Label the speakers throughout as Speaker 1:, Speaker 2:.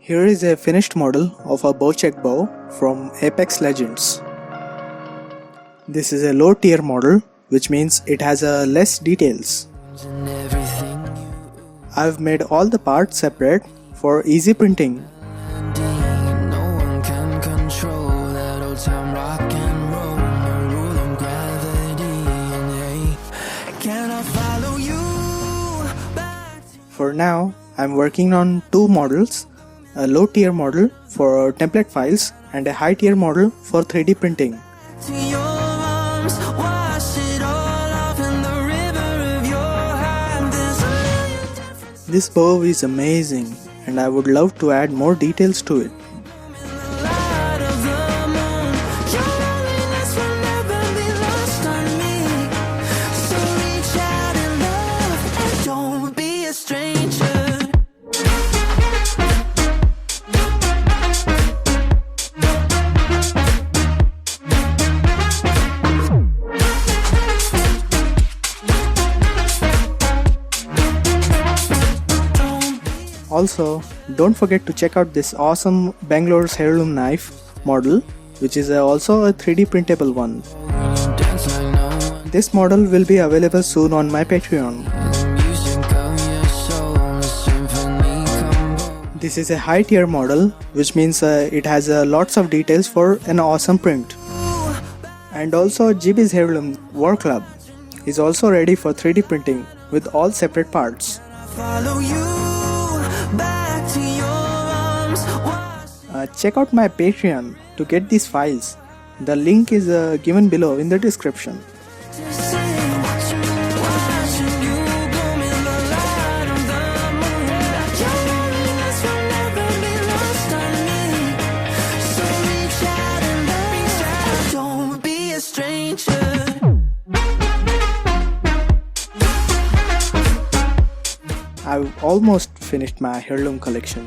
Speaker 1: Here is a finished model of a Bocek bow from Apex Legends. This is a low tier model, which means it has less details. I've made all the parts separate for easy printing. For now, I'm working on two models, a low tier model for template files and a high tier model for 3D printing. This bow is amazing and I would love to add more details to it. Also, don't forget to check out this awesome Bangalore's heirloom knife model, which is also a 3D printable one. This model will be available soon on my Patreon. This is a high tier model, which means it has lots of details for an awesome print. And also Gibby's heirloom warclub is also ready for 3D printing with all separate parts. Check out my Patreon to get these files. The link is given below in the description. I've almost finished my heirloom collection.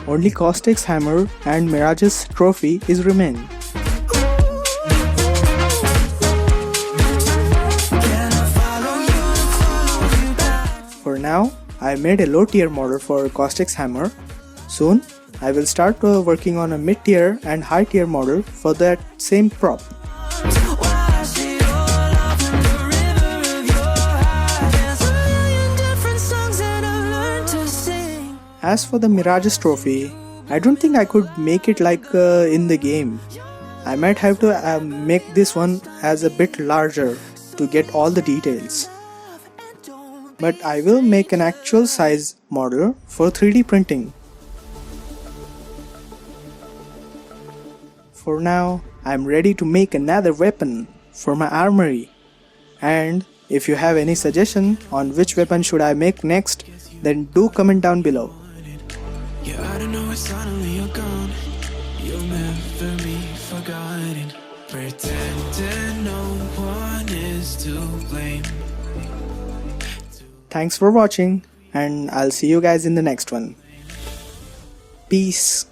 Speaker 1: Only Caustic's hammer and Mirage's trophy is remain. For now, I made a low tier model for Caustic's hammer. Soon, I will start working on a mid tier and high tier model for that same prop. As for the Mirage's trophy, I don't think I could make it like in the game. I might have to make this one as a bit larger to get all the details. But I will make an actual size model for 3D printing. For now, I'm ready to make another weapon for my armory. And if you have any suggestion on which weapon should I make next, then do comment down below.
Speaker 2: Yeah, I don't know, suddenly you're gone. You'll never be forgotten. Pretending no one is to blame.
Speaker 1: Thanks for watching, and I'll see you guys in the next one. Peace.